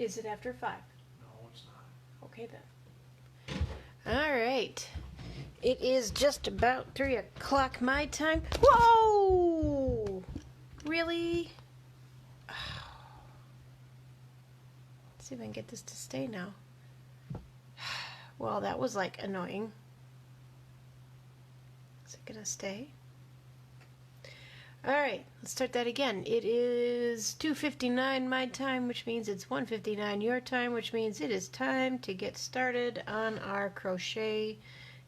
Is it after 5? No, it's not. Okay then. All right. It is just about 3 o'clock my time. Whoa! Really? Let's see if I can get this to stay now. Well, that was like annoying. Is it gonna stay? Alright, let's start that again. It is 2:59 my time, which means it's 1:59 your time, which means it is time to get started on our crochet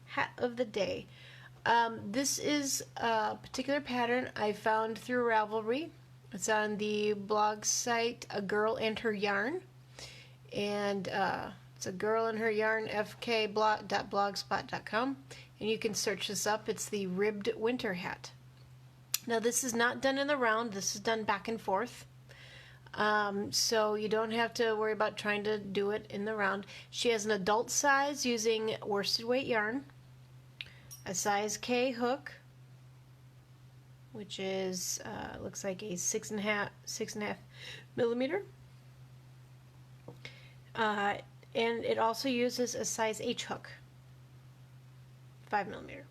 hat of the day. This is a particular pattern I found through Ravelry. It's on the blog site A Girl and Her Yarn, and it's A Girl and Her Yarn fkblog.blogspot.com, and you can search this up. It's the ribbed winter hat. Now this is not done in the round, this is done back and forth. So you don't have to worry about trying to do it in the round. She has an adult size using worsted weight yarn, a size K hook, which is looks like a 6.5 millimeter, and it also uses a size H hook, 5 millimeter.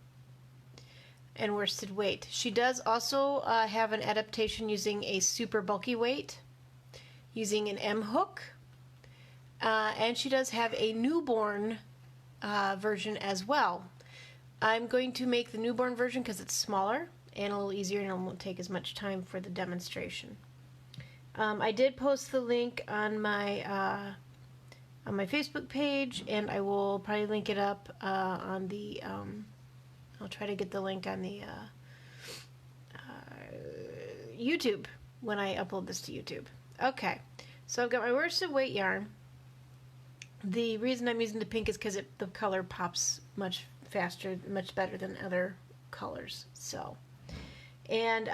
And worsted weight. She does also have an adaptation using a super bulky weight, using an M hook, and she does have a newborn version as well. I'm going to make the newborn version because it's smaller and a little easier, and it won't take as much time for the demonstration. I did post the link on my Facebook page, and I will probably link it up on the I'll try to get the link on the YouTube when I upload this to YouTube. Okay, so I've got my worsted weight yarn. The reason I'm using the pink is because the color pops much faster, much better than other colors. So, and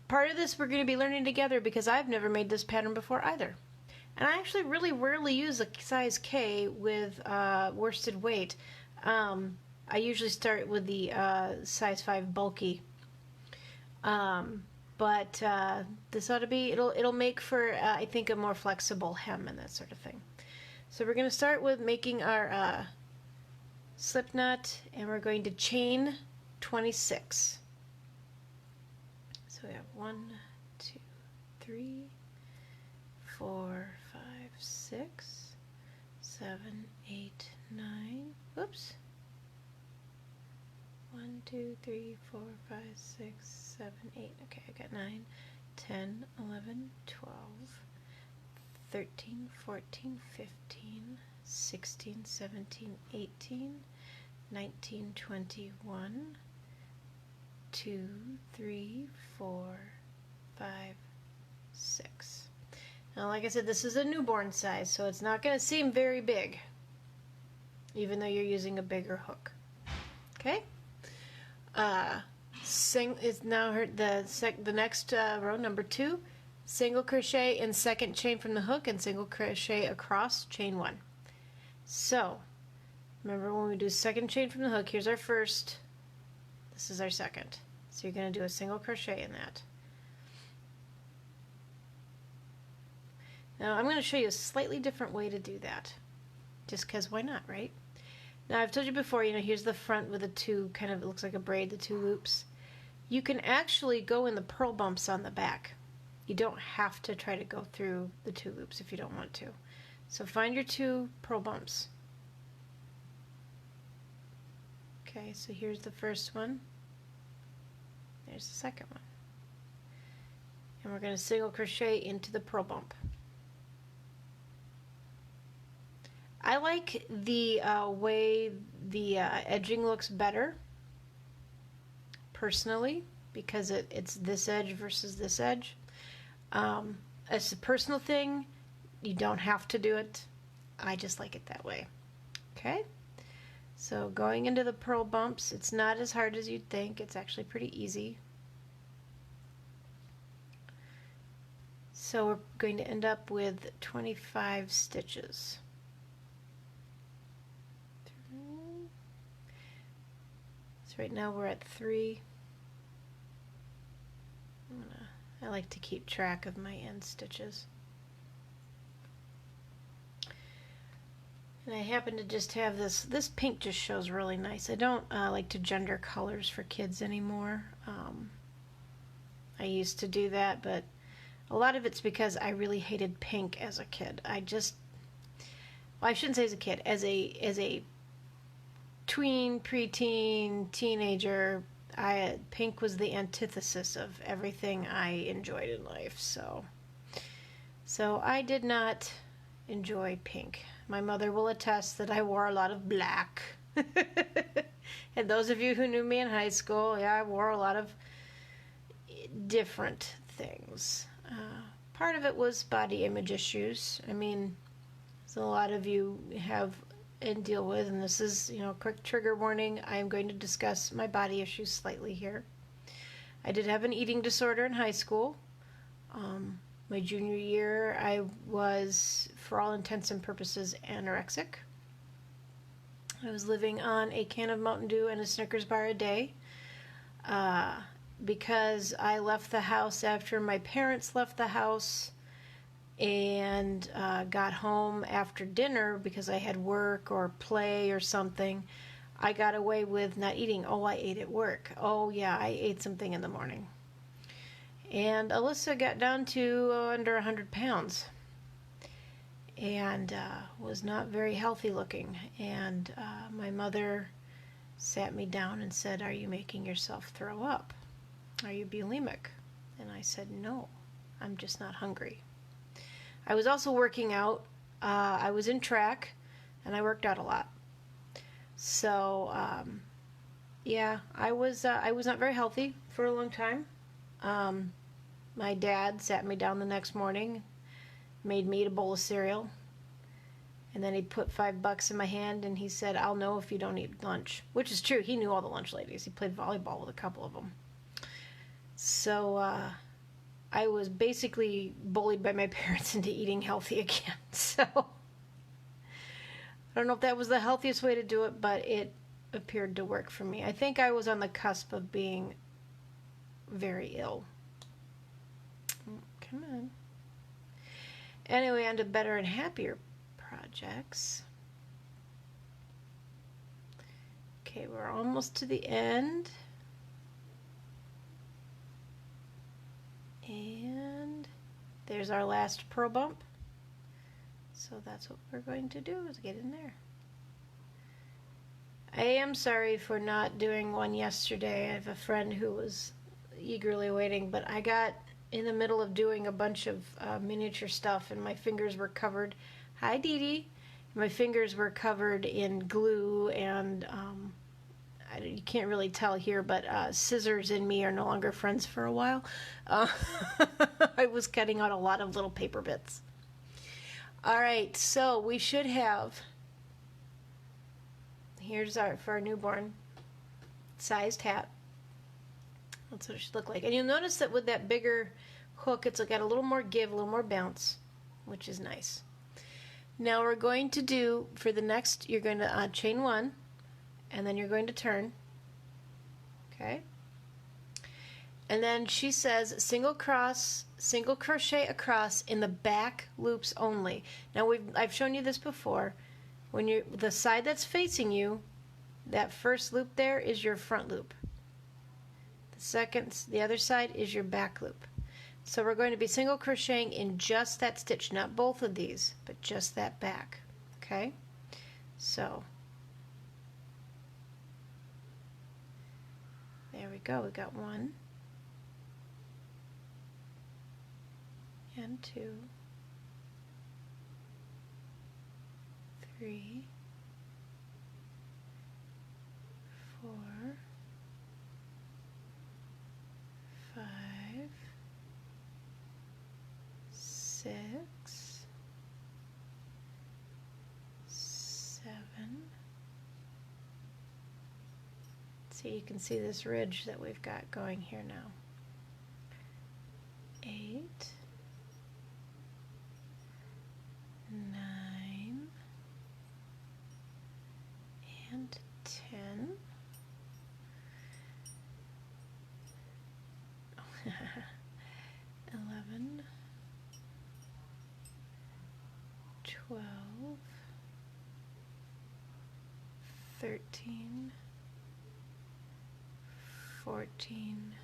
part of this we're going to be learning together because I've never made this pattern before either. And I actually really rarely use a size K with worsted weight. I usually start with the size 5 bulky, but this ought to be, it'll make for I think a more flexible hem and that sort of thing. So we're going to start with making our slip knot, and we're going to chain 26. So we have 1, 2, 3, 4, 5, 6, 7, 8, 9. Oops. 1, 2, 3, 4, 5, 6, 7, 8. Okay, I got 9, 10, 11, 12, 13, 14, 15, 16, 17, 18, 19, 21, 2, 3, 4, 5, 6. Now, like I said, this is a newborn size, so it's not going to seem very big, even though you're using a bigger hook. Okay? Is now the next row, number 2, single crochet in second chain from the hook and single crochet across, chain 1. So remember, when we do second chain from the hook, here's our first, this is our second, so you're going to do a single crochet in that. Now I'm going to show you a slightly different way to do that, just because why not, right? Now I've told you before, here's the front with the two, kind of, it looks like a braid, the 2 loops. You can actually go in the purl bumps on the back. You don't have to try to go through the 2 loops if you don't want to. So find your 2 purl bumps. Okay, so here's the first one. There's the second one. And we're going to single crochet into the purl bump. I like the way the edging looks better, personally, because it's this edge versus this edge. It's a personal thing. You don't have to do it. I just like it that way. Okay? So going into the purl bumps, it's not as hard as you'd think. It's actually pretty easy. So we're going to end up with 25 stitches. Right now we're at 3. I like to keep track of my end stitches. And I happen to just have this pink just shows really nice. I don't like to gender colors for kids anymore. I used to do that, but a lot of it's because I really hated pink as a kid. Well, I shouldn't say as a kid, as a tween, preteen, teenager, pink was the antithesis of everything I enjoyed in life. So I did not enjoy pink. My mother will attest that I wore a lot of black. And those of you who knew me in high school, yeah, I wore a lot of different things. Part of it was body image issues. I mean, as a lot of you have and deal with, and this is, quick trigger warning, I am going to discuss my body issues slightly here. I did have an eating disorder in high school. My junior year, I was, for all intents and purposes, anorexic. I was living on a can of Mountain Dew and a Snickers bar a day. Because I left the house after my parents left the house and got home after dinner because I had work or play or something, I got away with not eating. Oh, I ate at work. Oh, yeah, I ate something in the morning. And Alyssa got down to under 100 pounds and was not very healthy looking. And my mother sat me down and said, "Are you making yourself throw up? Are you bulimic?" And I said, "No, I'm just not hungry." I was also working out. I was in track, and I worked out a lot. So, yeah, I was not very healthy for a long time. My dad sat me down the next morning, made me eat a bowl of cereal, and then he put $5 in my hand, and he said, "I'll know if you don't eat lunch," which is true. He knew all the lunch ladies. He played volleyball with a couple of them. So I was basically bullied by my parents into eating healthy again. So I don't know if that was the healthiest way to do it, but it appeared to work for me. I think I was on the cusp of being very ill. Come on. Anyway, on to better and happier projects. Okay, we're almost to the end. And there's our last purl bump. So that's what we're going to do, is get in there. I am sorry for not doing one yesterday. I have a friend who was eagerly waiting, but I got in the middle of doing a bunch of miniature stuff, and my fingers were covered. Hi, Dee Dee. My fingers were covered in glue, and you can't really tell here, but scissors and me are no longer friends for a while. I was cutting out a lot of little paper bits. All right, so we should have, here's for our newborn, sized hat. That's what it should look like. And you'll notice that with that bigger hook, it's got a little more give, a little more bounce, which is nice. Now we're going to do, for the next, you're going to chain one, and then you're going to turn. Okay? And then she says single crochet across in the back loops only. Now I've shown you this before. When the side that's facing you, that first loop there is your front loop. The other side is your back loop. So we're going to be single crocheting in just that stitch, not both of these, but just that back. Okay? So there we go. We got 1 and 2, 3, 4, 5, 6, 7. So you can see this ridge that we've got going here now. 8, 9, and 10. 11, 12, 13, 14,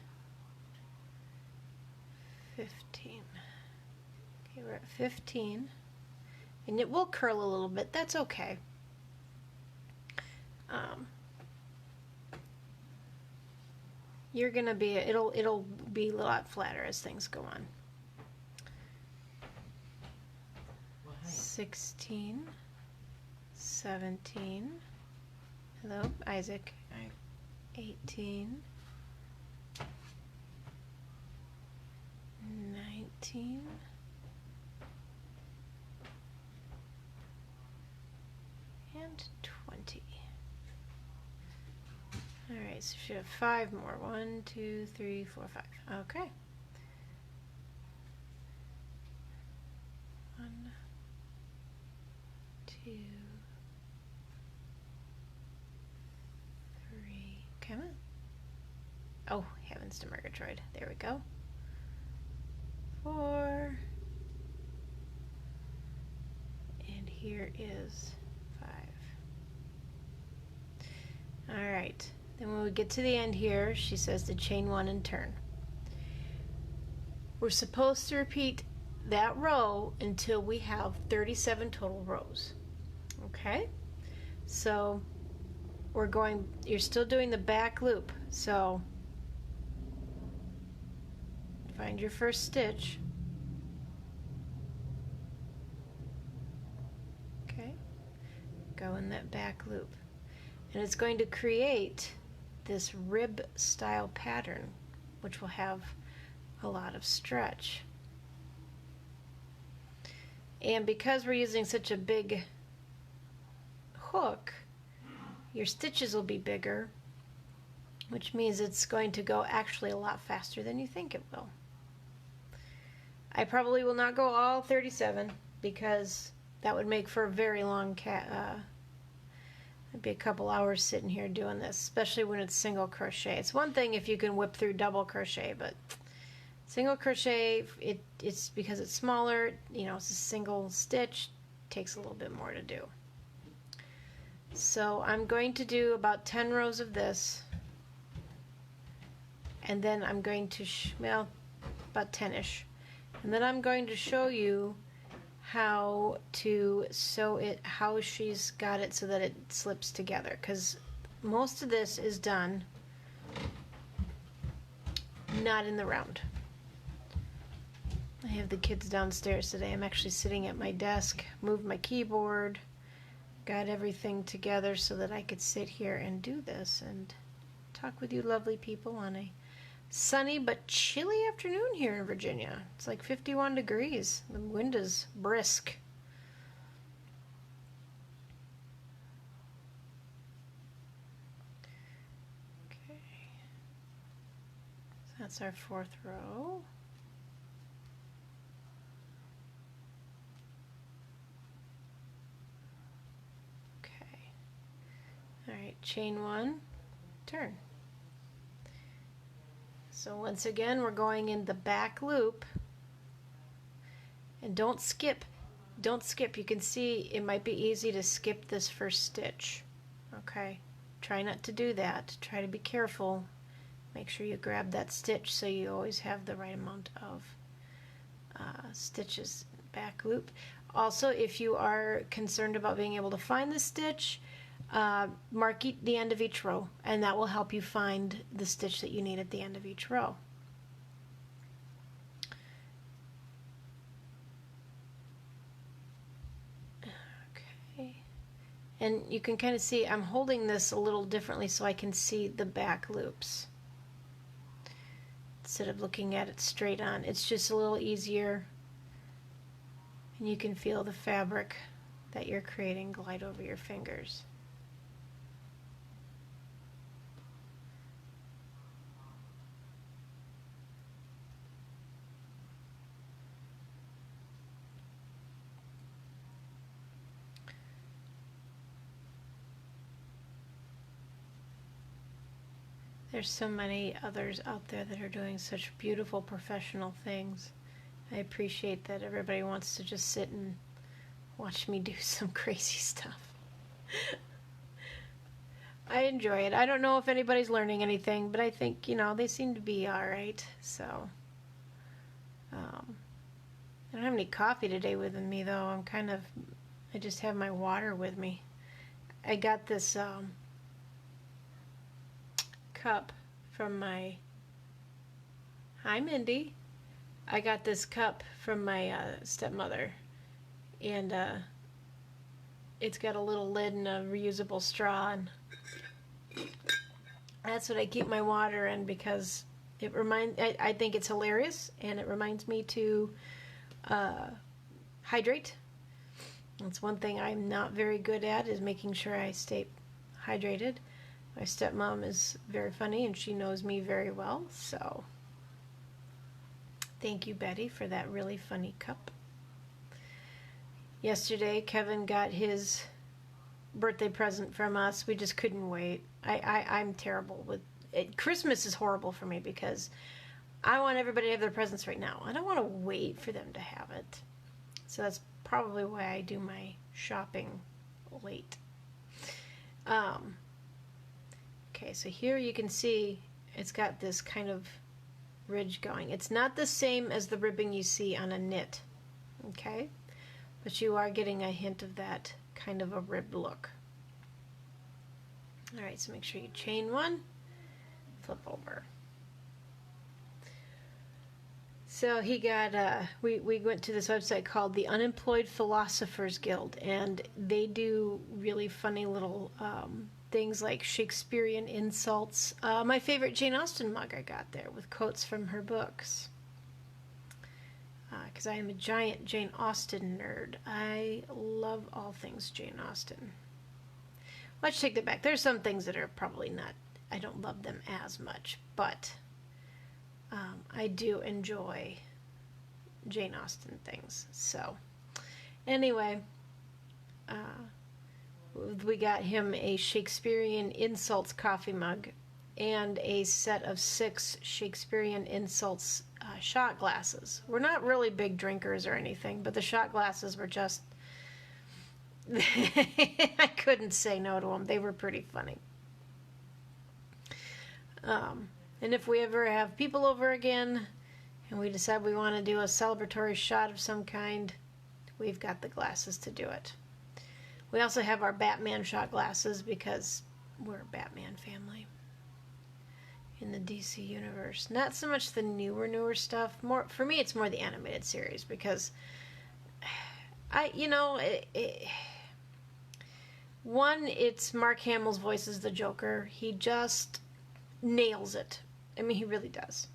15. Okay, we're at 15. And it will curl a little bit. That's okay. You're gonna be, it'll be a lot flatter as things go on. 16, 17. Hello, Isaac. 18, 19, and 20. All right, so you have 5 more. 1, 2, 3, 4, 5. Okay. 1, 2, 3. Come on. Oh, heavens to Murgatroyd. There we go. 4. And here is 5. All right. Then when we get to the end here, she says to chain 1 and turn. We're supposed to repeat that row until we have 37 total rows. Okay? So you're still doing the back loop. So find your first stitch. Okay? Go in that back loop. And it's going to create this rib style pattern, which will have a lot of stretch. And because we're using such a big hook, your stitches will be bigger, which means it's going to go actually a lot faster than you think it will. I probably will not go all 37 because that would make for a very long it'd be a couple hours sitting here doing this, especially when it's single crochet. It's one thing if you can whip through double crochet, but single crochet, it's because it's smaller, you know, it's a single stitch, takes a little bit more to do. So I'm going to do about 10 rows of this, and then I'm going to, well, about 10-ish. And then I'm going to show you how to sew it, how she's got it so that it slips together, because most of this is done not in the round. I have the kids downstairs today. I'm actually sitting at my desk, moved my keyboard, got everything together so that I could sit here and do this and talk with you lovely people on a sunny but chilly afternoon here in Virginia. It's like 51 degrees. The wind is brisk. Okay. So that's our 4th row. Okay. All right, chain 1, turn. So once again, we're going in the back loop, and don't skip. Don't skip. You can see it might be easy to skip this first stitch. Okay, try not to do that. Try to be careful. Make sure you grab that stitch so you always have the right amount of stitches back loop. Also, if you are concerned about being able to find the stitch, mark the end of each row, and that will help you find the stitch that you need at the end of each row. Okay, and you can kind of see I'm holding this a little differently so I can see the back loops instead of looking at it straight on. It's just a little easier, and you can feel the fabric that you're creating glide over your fingers. There's so many others out there that are doing such beautiful professional things. I appreciate that everybody wants to just sit and watch me do some crazy stuff. I enjoy it. I don't know if anybody's learning anything, but I think, they seem to be all right. So, I don't have any coffee today with me, though. I just have my water with me. I got this cup from my, hi, Mindy. I got this cup from my stepmother, and it's got a little lid and a reusable straw, and that's what I keep my water in because I think it's hilarious, and it reminds me to hydrate. That's one thing I'm not very good at, is making sure I stay hydrated. My stepmom is very funny, and she knows me very well, so thank you, Betty, for that really funny cup. Yesterday, Kevin got his birthday present from us. We just couldn't wait. I'm terrible with it. Christmas is horrible for me because I want everybody to have their presents right now. I don't want to wait for them to have it. So that's probably why I do my shopping late. Okay, so here you can see it's got this kind of ridge going. It's not the same as the ribbing you see on a knit, okay? But you are getting a hint of that kind of a ribbed look. All right, so make sure you chain one, flip over. So he got, we went to this website called the Unemployed Philosophers Guild, and they do really funny little things like Shakespearean insults. My favorite Jane Austen mug I got there with quotes from her books. Because I am a giant Jane Austen nerd. I love all things Jane Austen. Let's take that back. There's some things that are probably not, I don't love them as much, but I do enjoy Jane Austen things. So, anyway, we got him a Shakespearean Insults coffee mug and a set of 6 Shakespearean Insults shot glasses. We're not really big drinkers or anything, but the shot glasses were just... I couldn't say no to them. They were pretty funny. And if we ever have people over again and we decide we want to do a celebratory shot of some kind, we've got the glasses to do it. We also have our Batman shot glasses because we're a Batman family in the DC universe. Not so much the newer stuff. More for me, it's more the animated series because one, it's Mark Hamill's voice as the Joker. He just nails it. I mean, he really does.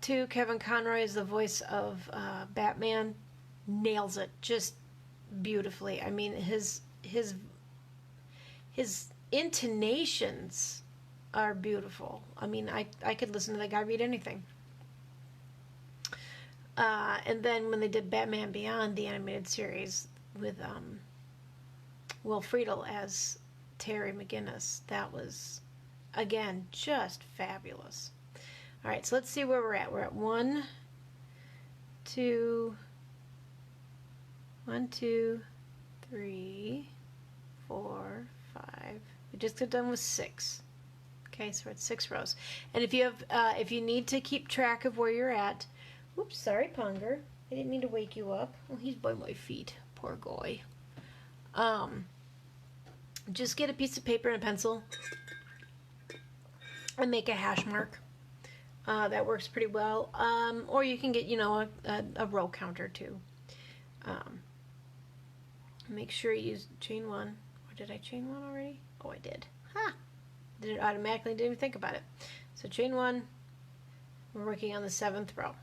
2, Kevin Conroy is the voice of Batman. Nails it just beautifully. I mean, his intonations are beautiful. I mean, I could listen to that guy read anything. And then when they did Batman Beyond, the animated series with Will Friedle as Terry McGinnis, that was, again, just fabulous. All right, so let's see where we're at. We're at 1, 2, 3, 4, 5. We just got done with 6. Okay, so we're at 6 rows. And if you need to keep track of where you're at, oops, sorry, Punger. I didn't mean to wake you up. Oh, he's by my feet. Poor guy. Just get a piece of paper and a pencil and make a hash mark. That works pretty well. Or you can get, a row counter too. Make sure you use chain 1. Or did I chain 1 already? Oh, I did. Ha! Did it automatically? Didn't even think about it. So chain 1. We're working on the 7th row.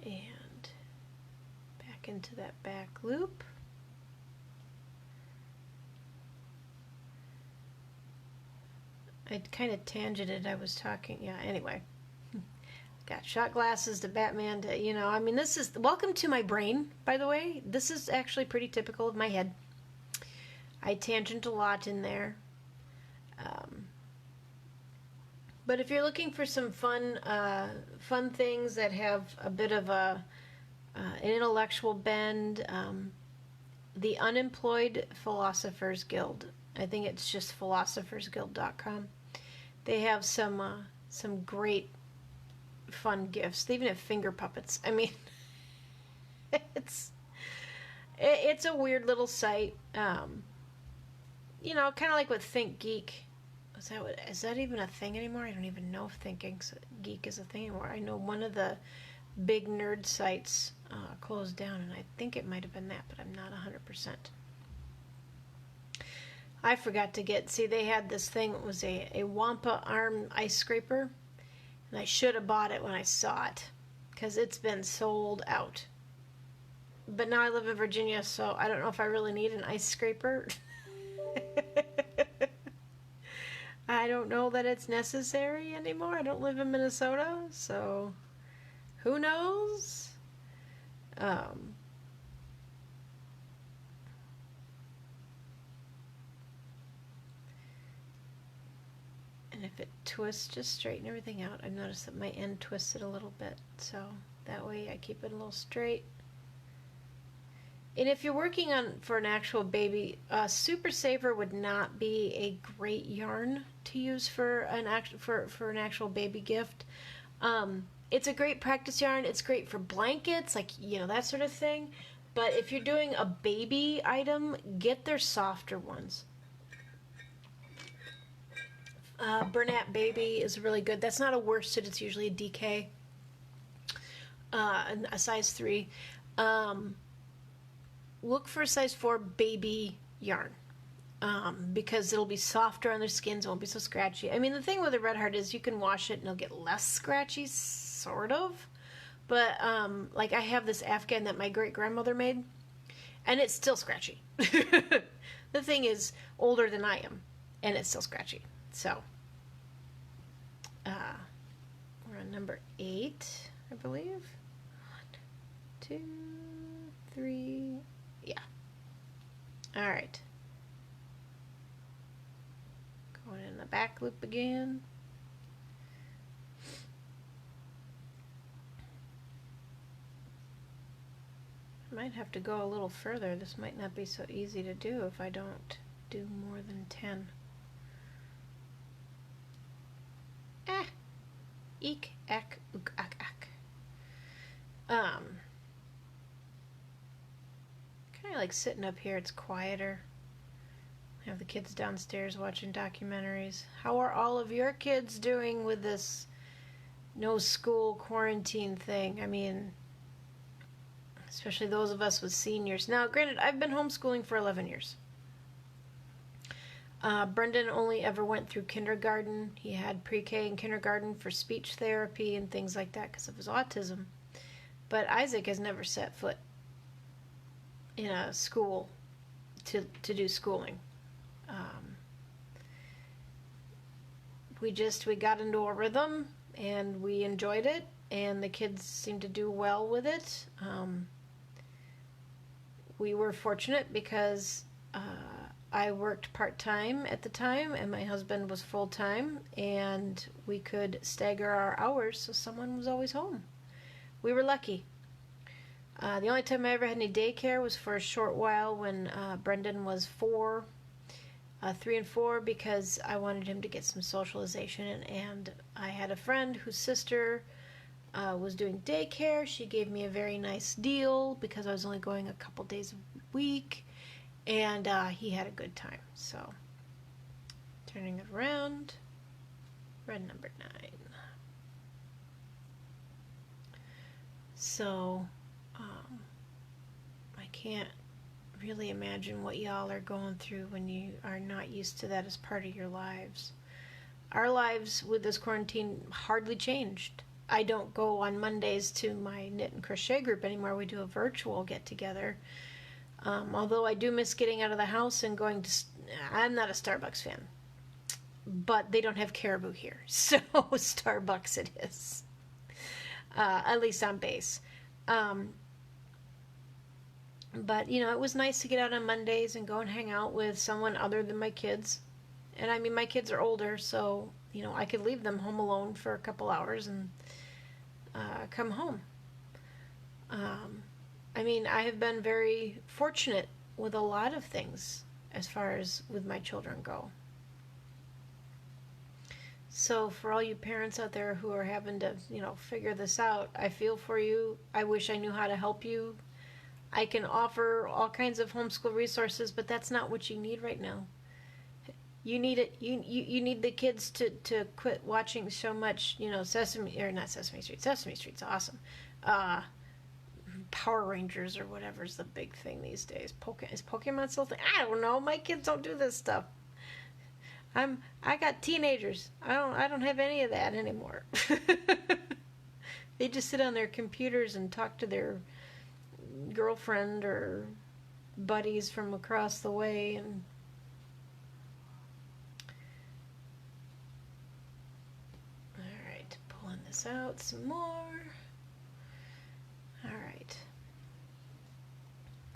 And back into that back loop. I kind of tangented. I was talking. Yeah, anyway. Got shot glasses to Batman to, I mean, this is, welcome to my brain, by the way. This is actually pretty typical of my head. I tangent a lot in there. But if you're looking for some fun things that have a bit of an intellectual bend, the Unemployed Philosophers Guild. I think it's just philosophersguild.com. They have some great fun gifts. They even have finger puppets. I mean, it's a weird little site. You know, kind of like with Think Geek. Is that even a thing anymore? I don't even know if Geek is a thing anymore. I know one of the big nerd sites closed down, and I think it might have been that, but I'm not 100%. I forgot to see, they had this thing. It was a Wampa arm ice scraper, and I should have bought it when I saw it, because it's been sold out. But now I live in Virginia, so I don't know if I really need an ice scraper. I don't know that it's necessary anymore. I don't live in Minnesota, so who knows? And if it twists, just straighten everything out. I've noticed that my end twisted a little bit, so that way I keep it a little straight. And if you're working for an actual baby, Super Saver would not be a great yarn to use for an actual baby gift. It's a great practice yarn. It's great for blankets, like, you know, that sort of thing. But if you're doing a baby item, get their softer ones. Bernat Baby is really good. That's not a worsted. It's usually a DK, a size 3. Look for a size 4 baby yarn, because it'll be softer on their skins. It won't be so scratchy. I mean, the thing with the Red Heart is you can wash it and it'll get less scratchy, sort of. But like, I have this Afghan that my great-grandmother made, and it's still scratchy. The thing is older than I am, and it's still scratchy. So we're on number 8, I believe. 1, 2, 3. Yeah. All right. Going in the back loop again. I might have to go a little further. This might not be so easy to do if I don't do more than 10. Eek, ack, ook, ack, ack. Kind of like sitting up here. It's quieter. I have the kids downstairs watching documentaries. How are all of your kids doing with this no school quarantine thing? I mean, especially those of us with seniors. Now, granted, I've been homeschooling for 11 years. Brendan only ever went through kindergarten. He had pre-K and kindergarten for speech therapy and things like that because of his autism. But Isaac has never set foot in a school to do schooling. We got into a rhythm and we enjoyed it, and the kids seemed to do well with it. We were fortunate because I worked part-time at the time and my husband was full-time, and we could stagger our hours so someone was always home. We were lucky. The only time I ever had any daycare was for a short while when Brendan was 3 and 4, because I wanted him to get some socialization, and I had a friend whose sister was doing daycare. She gave me a very nice deal because I was only going a couple days a week, and he had a good time. So, turning it around, red number 9. So, I can't really imagine what y'all are going through when you are not used to that as part of your lives. Our lives with this quarantine hardly changed. I don't go on Mondays to my knit and crochet group anymore. We do a virtual get-together. Although I do miss getting out of the house and going to... I'm not a Starbucks fan. But they don't have Caribou here. So Starbucks it is. At least on base. But, you know, it was nice to get out on Mondays and go and hang out with someone other than my kids. And I mean, my kids are older, so, you know, I could leave them home alone for a couple hours and come home. I mean, I have been very fortunate with a lot of things as far as with my children go. So for all you parents out there who are having to, figure this out, I feel for you. I wish I knew how to help you. I can offer all kinds of homeschool resources, but that's not what you need right now. You need it. You need the kids to quit watching so much, Sesame, or not Sesame Street. Sesame Street's awesome. Power Rangers or whatever's the big thing these days. Is Pokemon still thing? I don't know. My kids don't do this stuff. I got teenagers. I don't have any of that anymore. They just sit on their computers and talk to their girlfriend or buddies from across the way, and all right, pulling this out some more. All right,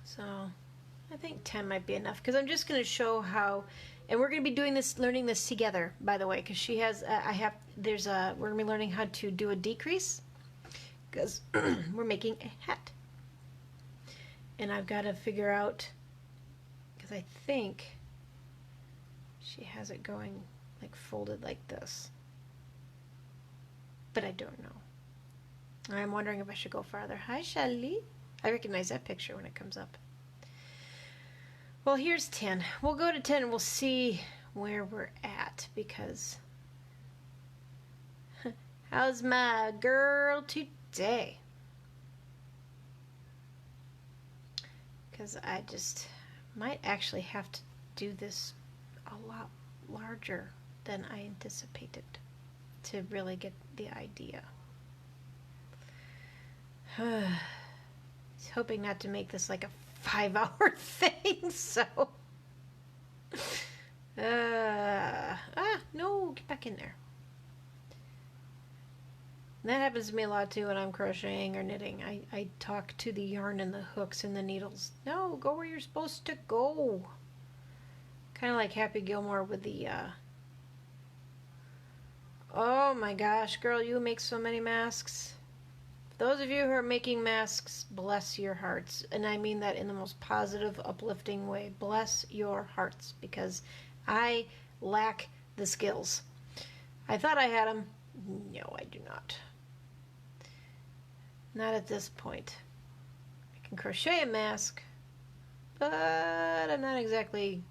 so I think 10 might be enough, because I'm just going to show how, and we're going to be doing this, learning this together, by the way, because she has we're going to be learning how to do a decrease, because we're making a hat. And I've got to figure out, because I think she has it going like folded like this, but I don't know. I'm wondering if I should go farther. Hi, Shelly. I recognize that picture when it comes up. Well, here's 10. We'll go to 10 and we'll see where we're at, because how's my girl today? Because I just might actually have to do this a lot larger than I anticipated to really get the idea. I was hoping not to make this like a 5-hour thing, so no, get back in there. And that happens to me a lot too when I'm crocheting or knitting. I talk to the yarn and the hooks and the needles. No, go where you're supposed to go. Kind of like Happy Gilmore with the oh my gosh, girl, you make so many masks. Those of you who are making masks, bless your hearts. And I mean that in the most positive, uplifting way. Bless your hearts, because I lack the skills. I thought I had them. No, I do not. Not at this point. I can crochet a mask, but I'm not exactly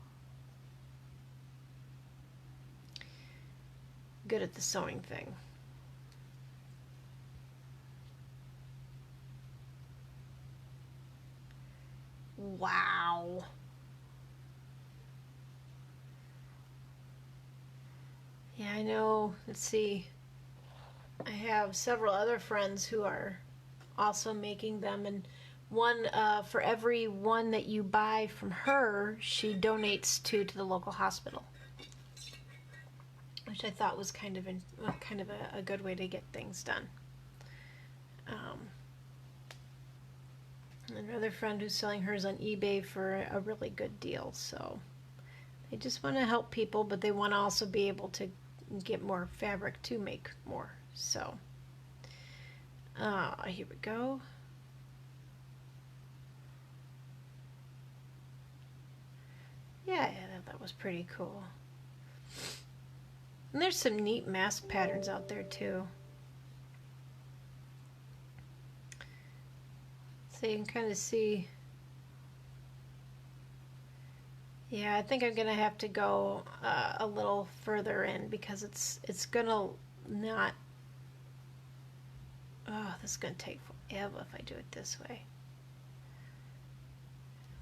good at the sewing thing. Wow. Yeah, I know. Let's see. I have several other friends who are also making them, and one for every one that you buy from her, she donates to the local hospital, which I thought was kind of a good way to get things done. Another friend who's selling hers on eBay for a really good deal, so they just want to help people, but they want to also be able to get more fabric to make more. So here we go. Yeah, that was pretty cool. And there's some neat mask patterns out there too. So you can kind of see. Yeah, I think I'm gonna have to go a little further in, because it's gonna not. Oh, this is gonna take forever if I do it this way.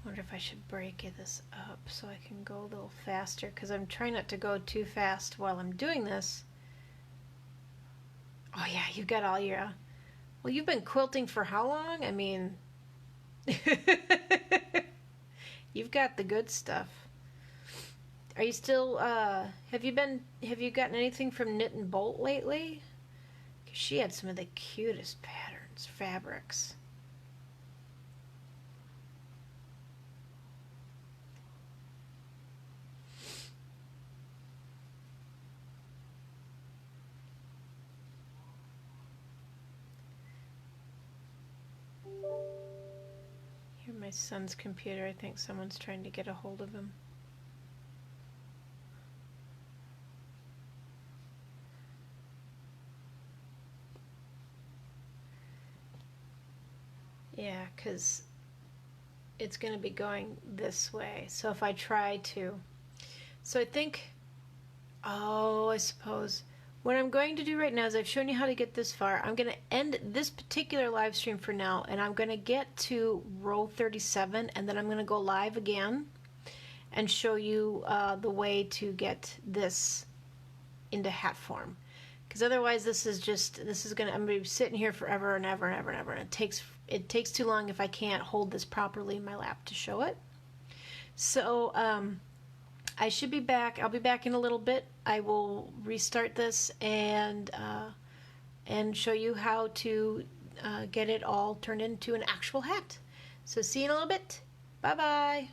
I wonder if I should break this up so I can go a little faster, because I'm trying not to go too fast while I'm doing this. Oh yeah, you got all your. Well, you've been quilting for how long? I mean, you've got the good stuff. Are you still? Have you gotten anything from Knit and Bolt lately? 'Cause she had some of the cutest patterns, fabrics. Here My son's computer. I think someone's trying to get a hold of him. Yeah, because it's going to be going this way. So if I try to... So I think... Oh, I suppose... What I'm going to do right now is I've shown you how to get this far. I'm going to end this particular live stream for now, and I'm going to get to row 37, and then I'm going to go live again and show you the way to get this into hat form. Because otherwise this is going to, I'm going to be sitting here forever and ever and ever and ever, and it takes too long if I can't hold this properly in my lap to show it. So I should be back. I'll be back in a little bit. I will restart this and show you how to get it all turned into an actual hat. So see you in a little bit. Bye bye.